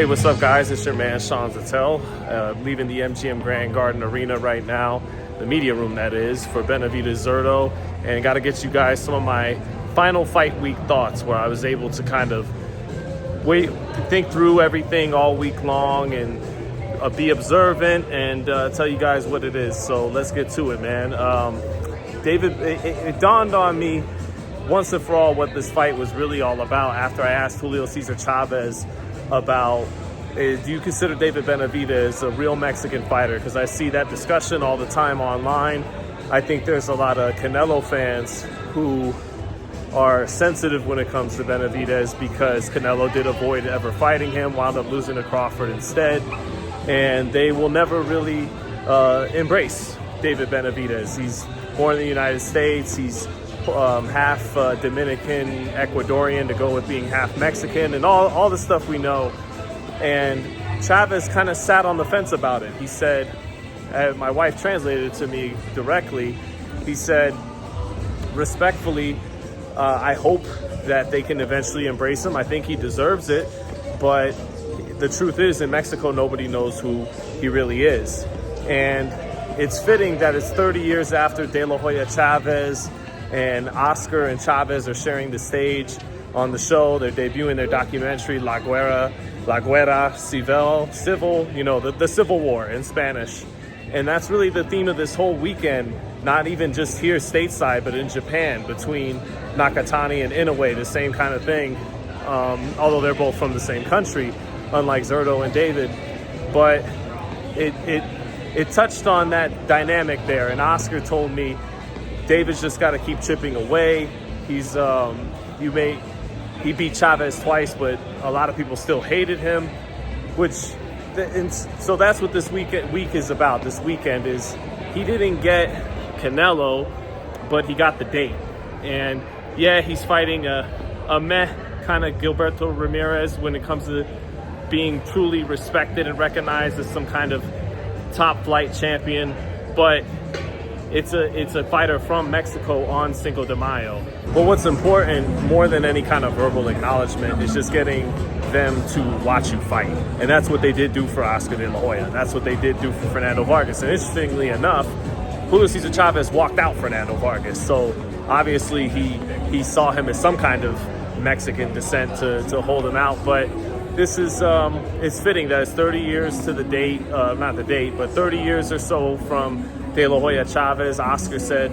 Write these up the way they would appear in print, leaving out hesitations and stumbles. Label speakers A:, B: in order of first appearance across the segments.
A: Hey, what's up, guys? It's your man, Sean Zittel, leaving the MGM Grand Garden Arena right now, the media room that is, for Benavidez-Zurdo, and got to get you guys some of my final fight week thoughts, where I was able to kind of think through everything all week long and be observant and tell you guys what it is. So let's get to it, man. It dawned on me once and for all what this fight was really all about after I asked Julio Cesar Chavez about, do you consider David Benavidez a real Mexican fighter? Because I see that discussion all the time online. I think there's a lot of Canelo fans who are sensitive when it comes to Benavidez because Canelo did avoid ever fighting him, wound up losing to Crawford instead. And they will never really embrace David Benavidez. He's born in the United States. He's half Dominican, Ecuadorian, to go with being half Mexican, and all the stuff we know. And Chavez kind of sat on the fence about it. He said, my wife translated it to me directly, he said, respectfully, I hope that they can eventually embrace him. I think he deserves it, but the truth is, in Mexico, nobody knows who he really is. And it's fitting that it's 30 years after De La Hoya Chavez and Oscar and Chavez are sharing the stage on the show. They're debuting their documentary, La Guerra Civil, you know, the Civil War in Spanish. And that's really the theme of this whole weekend, not even just here stateside, but in Japan, between Nakatani and Inoue, the same kind of thing, although they're both from the same country, unlike Zurdo and David. But it touched on that dynamic there, and Oscar told me David's just got to keep chipping away. He beat Chavez twice, but a lot of people still hated him, so that's what this week is about. This weekend is, he didn't get Canelo, but he got the date. And yeah, he's fighting a meh kind of Gilberto Ramirez when it comes to being truly respected and recognized as some kind of top flight champion, but it's a fighter from Mexico on Cinco de Mayo. But what's important, more than any kind of verbal acknowledgement, is just getting them to watch you fight. And that's what they did do for Oscar De La Hoya. That's what they did do for Fernando Vargas. And interestingly enough, Julio Cesar Chavez walked out Fernando Vargas. So obviously he saw him as some kind of Mexican descent to hold him out. But this is, it's fitting that it's 30 years to the date, not the date, but 30 years or so from De La Hoya Chavez. Oscar said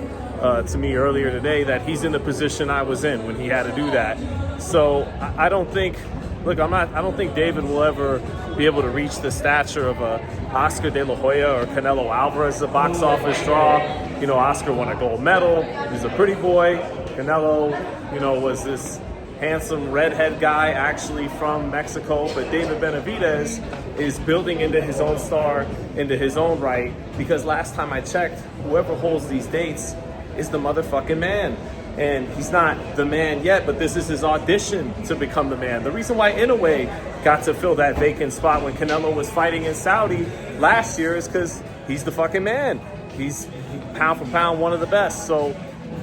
A: to me earlier today that he's in the position I was in when he had to do that. So I don't think, I don't think David will ever be able to reach the stature of a Oscar De La Hoya or Canelo Alvarez, a box office draw. You know, Oscar won a gold medal. He's a pretty boy. Canelo, you know, was this handsome redhead guy actually from Mexico. But David Benavidez is building into his own star, into his own right, because last time I checked, whoever holds these dates is the motherfucking man. And he's not the man yet, but this is his audition to become the man. The reason why Inoue got to fill that vacant spot when Canelo was fighting in Saudi last year is because he's the fucking man. He's pound for pound one of the best. So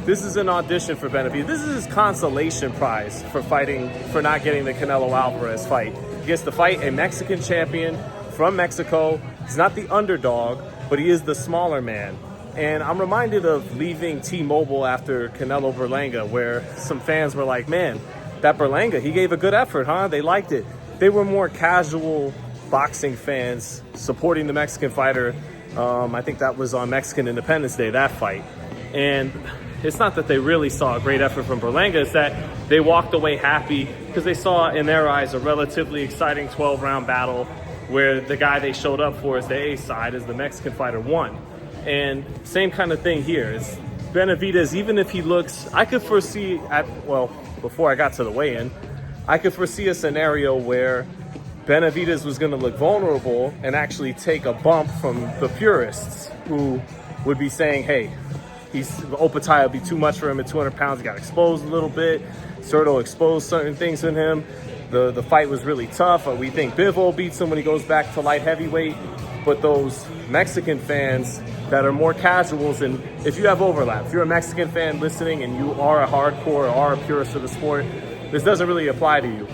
A: this is an audition for Benavidez. This is his consolation prize for not getting the Canelo Alvarez fight. He gets to fight a Mexican champion from Mexico. He's not the underdog, but he is the smaller man. And I'm reminded of leaving T-Mobile after Canelo Berlanga, where some fans were like, man, that Berlanga, he gave a good effort, huh? They liked it. They were more casual boxing fans supporting the Mexican fighter. I think that was on Mexican Independence Day, that fight. And it's not that they really saw a great effort from Berlanga, it's that they walked away happy because they saw, in their eyes, a relatively exciting 12-round battle where the guy they showed up for as the A side, as the Mexican fighter, won. And same kind of thing here. It's Benavidez, even if he looks, I could foresee, before I got to the weigh-in, I could foresee a scenario where Benavidez was going to look vulnerable and actually take a bump from the purists who would be saying, hey, Opatai will be too much for him at 200 pounds. He got exposed a little bit. Zurdo exposed certain things in him. The fight was really tough. We think Bivol beats him when he goes back to light heavyweight. But those Mexican fans that are more casuals, and if you have overlap, if you're a Mexican fan listening and you are a hardcore or are a purist of the sport, this doesn't really apply to you.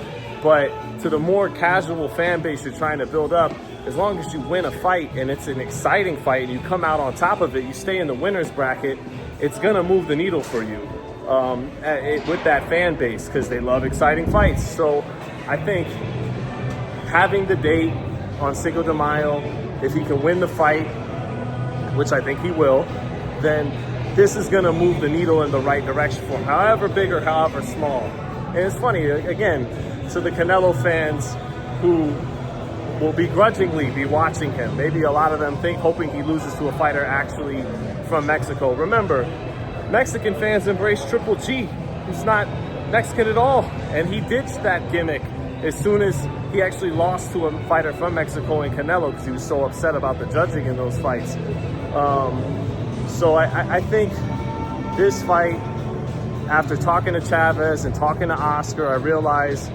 A: But to the more casual fan base you're trying to build up, as long as you win a fight and it's an exciting fight and you come out on top of it, you stay in the winner's bracket, it's gonna move the needle for you with that fan base, because they love exciting fights. So I think having the date on Cinco de Mayo, if he can win the fight, which I think he will, then this is gonna move the needle in the right direction for him, however big or however small. And it's funny, again, to the Canelo fans who will begrudgingly be watching him, maybe a lot of them hoping he loses to a fighter actually from Mexico. Remember, Mexican fans embrace Triple G, who's not Mexican at all, and he ditched that gimmick as soon as he actually lost to a fighter from Mexico in Canelo, because he was so upset about the judging in those fights. So I think this fight, after talking to Chavez and talking to Oscar, I realized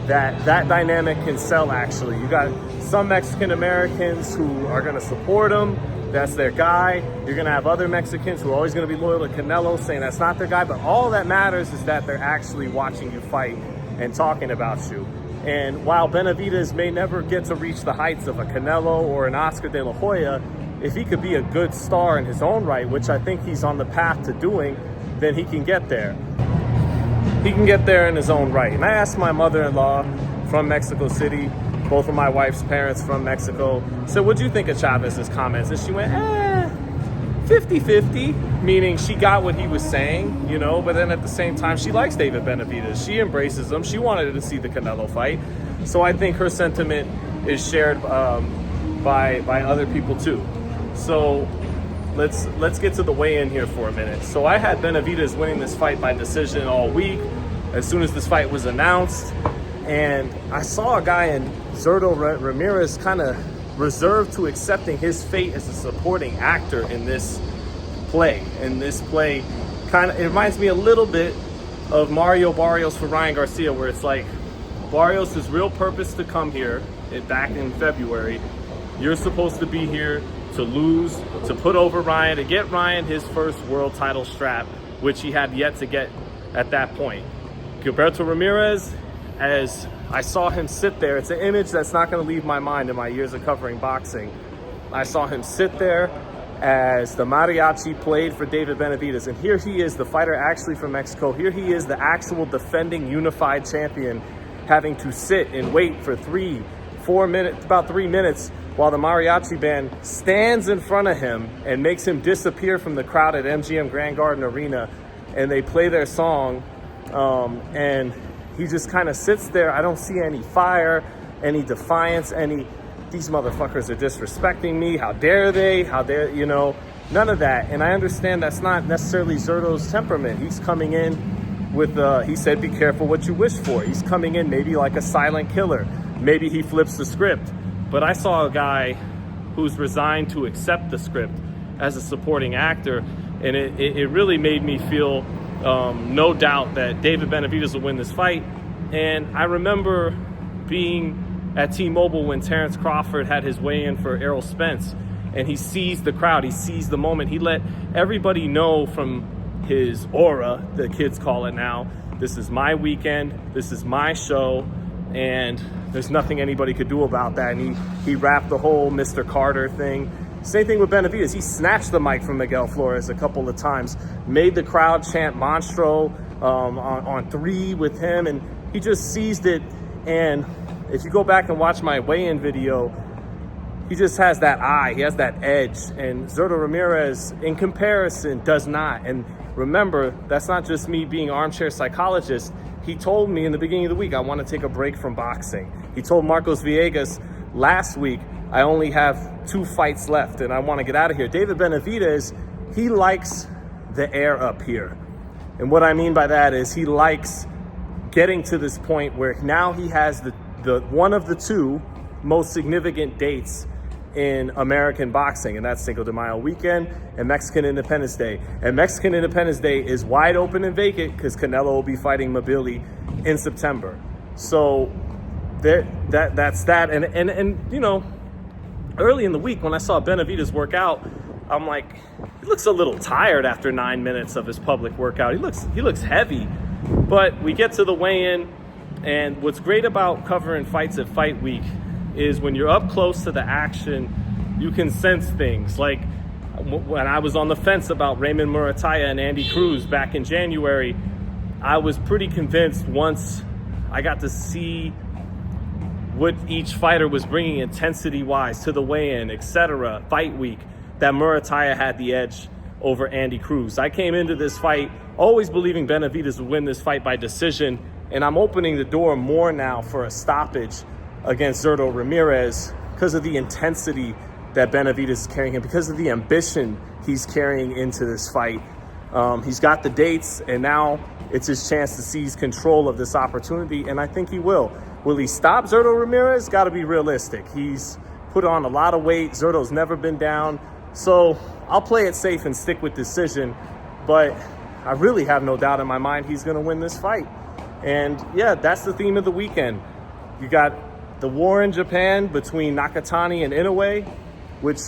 A: that dynamic can sell, actually. You got some Mexican Americans who are gonna support him, that's their guy. You're gonna have other Mexicans who are always gonna be loyal to Canelo, saying that's not their guy, but all that matters is that they're actually watching you fight and talking about you. And while Benavidez may never get to reach the heights of a Canelo or an Oscar de la Hoya, if he could be a good star in his own right, which I think he's on the path to doing, then he can get there. He can get there in his own right. And I asked my mother-in-law from Mexico City, both of my wife's parents from Mexico, said, what'd you think of Chavez's comments? And she went, 50-50, meaning she got what he was saying, you know, but then at the same time, she likes David Benavidez. She embraces him. She wanted to see the Canelo fight. So I think her sentiment is shared by other people too. So let's get to the weigh-in here for a minute. So I had Benavidez winning this fight by decision all week as soon as this fight was announced. And I saw a guy in Zurdo Ramirez kind of reserved to accepting his fate as a supporting actor in this play. And this play kind of, it reminds me a little bit of Mario Barrios for Ryan Garcia, where it's like Barrios' real purpose to come here back in February. You're supposed to be here to lose, to put over Ryan, to get Ryan his first world title strap, which he had yet to get at that point. Gilberto Ramirez, as I saw him sit there, it's an image that's not going to leave my mind in my years of covering boxing. I saw him sit there as the mariachi played for David Benavidez, and here he is, the fighter actually from Mexico. Here he is, the actual defending unified champion, having to sit and wait for 3-4 minutes, about 3 minutes, while the mariachi band stands in front of him and makes him disappear from the crowd at MGM Grand Garden Arena, and they play their song, and he just kind of sits there. I don't see any fire, any defiance, these motherfuckers are disrespecting me, how dare they, you know, none of that. And I understand that's not necessarily Zurdo's temperament. He's coming in with, he said, be careful what you wish for. He's coming in maybe like a silent killer. Maybe he flips the script. But I saw a guy who's resigned to accept the script as a supporting actor, and it really made me feel no doubt that David Benavidez will win this fight. And I remember being at T-Mobile when Terrence Crawford had his weigh-in for Errol Spence, and he seized the crowd, he seized the moment. He let everybody know from his aura, the kids call it now, this is my weekend, this is my show, and there's nothing anybody could do about that. And he rapped the whole Mr. Carter thing. Same thing with Benavidez. He snatched the mic from Miguel Flores a couple of times, made the crowd chant Monstro on 3 with him, and he just seized it. And if you go back and watch my weigh-in video, he just has that eye, he has that edge. And Zurdo Ramirez, in comparison, does not. And remember, that's not just me being armchair psychologist. He told me in the beginning of the week, I want to take a break from boxing. He told Marcos Villegas last week, I only have 2 fights left and I want to get out of here. David Benavidez, he likes the air up here. And what I mean by that is he likes getting to this point where now he has the one of the 2 most significant dates in American boxing, and that's Cinco de Mayo weekend and Mexican Independence Day. And Mexican Independence Day is wide open and vacant because Canelo will be fighting Mobili in September. So that's that. And you know, early in the week when I saw Benavidez work out, I'm like, he looks a little tired after 9 minutes of his public workout. He looks heavy. But we get to the weigh-in, And what's great about covering fights at Fight Week is when you're up close to the action, you can sense things. Like when I was on the fence about Raymond Murataya and Andy Cruz back in January, I was pretty convinced once I got to see what each fighter was bringing intensity-wise to the weigh-in, etc., Fight Week, that Murataya had the edge over Andy Cruz. I came into this fight always believing Benavidez would win this fight by decision, and I'm opening the door more now for a stoppage against Zurdo Ramirez because of the intensity that Benavidez is carrying him, because of the ambition he's carrying into this fight. He's got the dates, and now it's his chance to seize control of this opportunity, and I think he will. Will he stop Zurdo Ramirez? Got to be realistic. He's put on a lot of weight. Zurdo's never been down. So I'll play it safe and stick with decision, but I really have no doubt in my mind he's going to win this fight. And yeah, that's the theme of the weekend. You got the war in Japan between Nakatani and Inoue, which,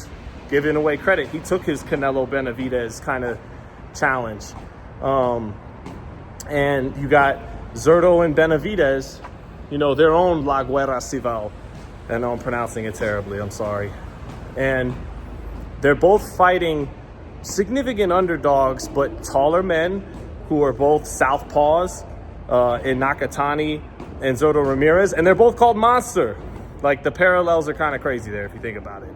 A: give Inoue credit, he took his Canelo Benavidez kind of challenge. And you got Zurdo and Benavidez, you know, their own La Guerra Civil. I know I'm pronouncing it terribly, I'm sorry. And they're both fighting significant underdogs, but taller men who are both southpaws in Nakatani and Zurdo Ramirez. And they're both called Monster. Like, the parallels are kind of crazy there if you think about it.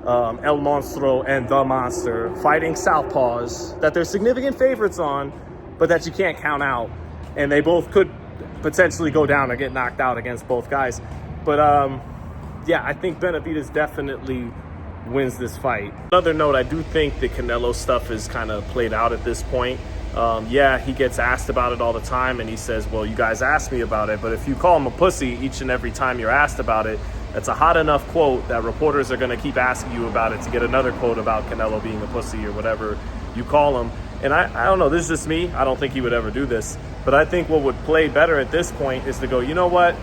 A: El Monstro and the Monster fighting southpaws that they're significant favorites on, but that you can't count out. And they both could potentially go down or get knocked out against both guys. But yeah, I think Benavidez definitely wins this fight. Another note, I do think the Canelo stuff is kind of played out at this point. Yeah, he gets asked about it all the time, and he says, well, you guys asked me about it, but if you call him a pussy each and every time you're asked about it, that's a hot enough quote that reporters are going to keep asking you about it to get another quote about Canelo being a pussy or whatever you call him. And I don't know, this is just me. I don't think he would ever do this. But I think what would play better at this point is to go, you know what?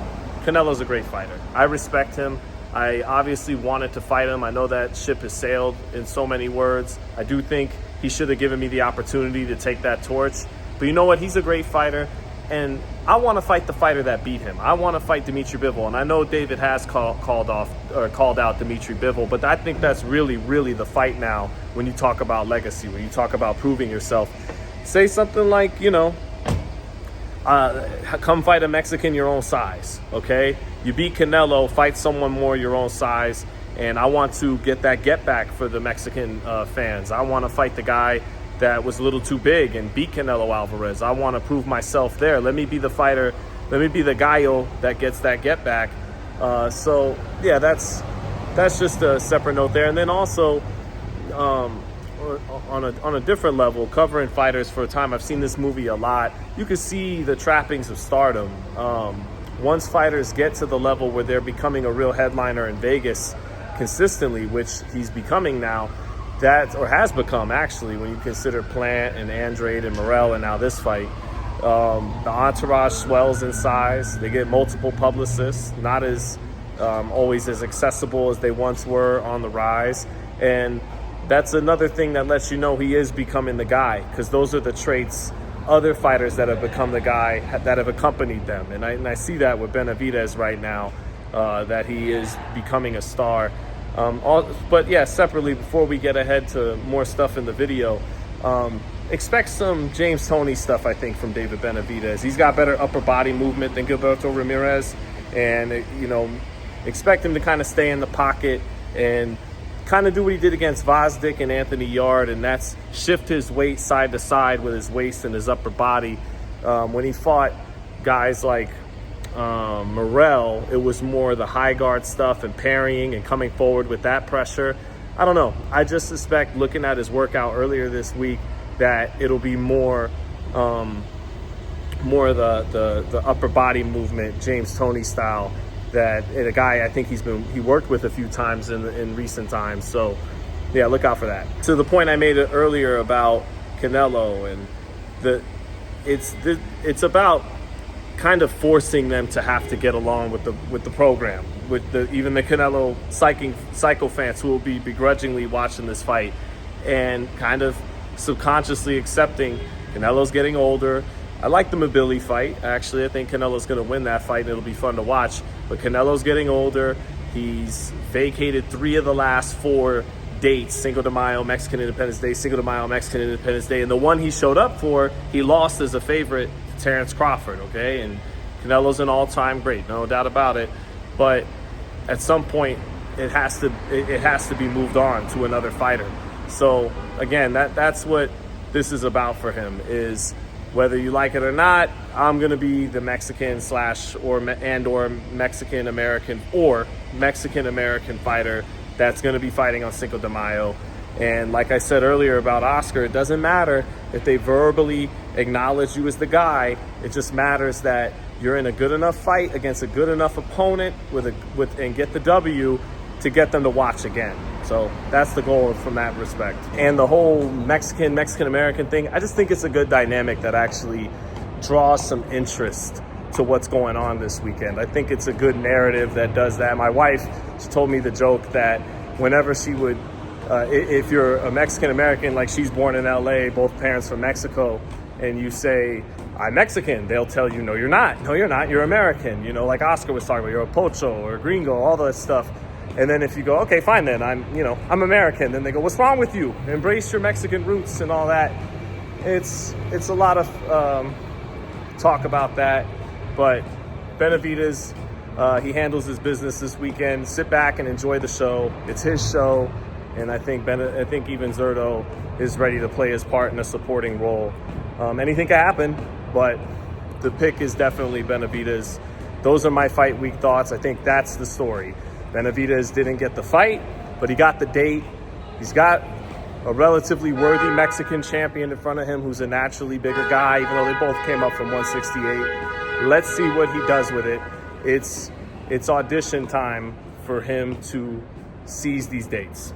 A: Canelo's a great fighter. I respect him. I obviously wanted to fight him. I know that ship has sailed in so many words. I do think he should have given me the opportunity to take that torch. But you know what? He's a great fighter. And I want to fight the fighter that beat him. I want to fight Dimitri Bivol. And I know David has called out Dimitri Bivol, but I think that's really, really the fight now when you talk about legacy, when you talk about proving yourself. Say something like, you know, come fight a Mexican your own size, okay? You beat Canelo, fight someone more your own size, and I want to get that get back for the Mexican fans. I want to fight the guy that was a little too big and beat Canelo Alvarez. I want to prove myself there. Let me be the fighter. Let me be the gallo that gets that get back. So yeah, that's just a separate note there. And then also on a different level, covering fighters for a time, I've seen this movie a lot. You can see the trappings of stardom. Once fighters get to the level where they're becoming a real headliner in Vegas consistently, which he's becoming now, that, or has become actually, when you consider Plant and Andrade and Morrell and now this fight, the entourage swells in size. They get multiple publicists, not as always as accessible as they once were, on the rise. And that's another thing that lets you know he is becoming the guy, because those are the traits other fighters that have become the guy that have accompanied them. And I see that with Benavidez right now, that he is becoming a star. But yeah, separately, before we get ahead to more stuff in the video, expect some James Toney stuff, I think, from David Benavidez. He's got better upper body movement than Gilberto Ramirez, and you know, expect him to kind of stay in the pocket and kind of do what he did against Vazdik and Anthony Yard, and that's shift his weight side to side with his waist and his upper body. When he fought guys like Morrell, it was more the high guard stuff and parrying and coming forward with that pressure. I don't know. I just suspect, looking at his workout earlier this week, that it'll be more the upper body movement, James Toney style, that a guy I think he worked with a few times in recent times. So yeah, look out for that. To the point I made earlier about Canelo, and it's about kind of forcing them to have to get along with the program, with even the Canelo psycho fans who will be begrudgingly watching this fight, and kind of subconsciously accepting Canelo's getting older. I like the Mobili fight. Actually, I think Canelo's going to win that fight, and it'll be fun to watch. But Canelo's getting older. He's vacated 3 of the last 4 dates: Cinco de Mayo, Mexican Independence Day, Cinco de Mayo, Mexican Independence Day. And the one he showed up for, he lost as a favorite to Terrence Crawford, okay? And Canelo's an all-time great, no doubt about it. But at some point, it has to be moved on to another fighter. So again, that's what this is about for him, is whether you like it or not, I'm going to be the Mexican or Mexican American fighter that's going to be fighting on Cinco de Mayo. And like I said earlier about Oscar, it doesn't matter if they verbally acknowledge you as the guy. It just matters that you're in a good enough fight against a good enough opponent and get the W to get them to watch again. So that's the goal from that respect. And the whole Mexican-American thing, I just think it's a good dynamic that actually draws some interest to what's going on this weekend. I think it's a good narrative that does that. My wife, she told me the joke that whenever she would, if you're a Mexican-American, like she's born in LA, both parents from Mexico, and you say, I'm Mexican, they'll tell you, no, you're not. No, you're not. You're American. You know, like Oscar was talking about, you're a pocho or a gringo, all that stuff. And then if you go, okay, fine then, I'm American. Then they go, what's wrong with you? Embrace your Mexican roots and all that. It's a lot of talk about that. But Benavidez, he handles his business this weekend. Sit back and enjoy the show. It's his show. And I think even Zurdo is ready to play his part in a supporting role. Anything can happen, but the pick is definitely Benavidez. Those are my fight week thoughts. I think that's the story. Benavidez didn't get the fight, but he got the date. He's got a relatively worthy Mexican champion in front of him who's a naturally bigger guy, even though they both came up from 168. Let's see what he does with it. It's audition time for him to seize these dates.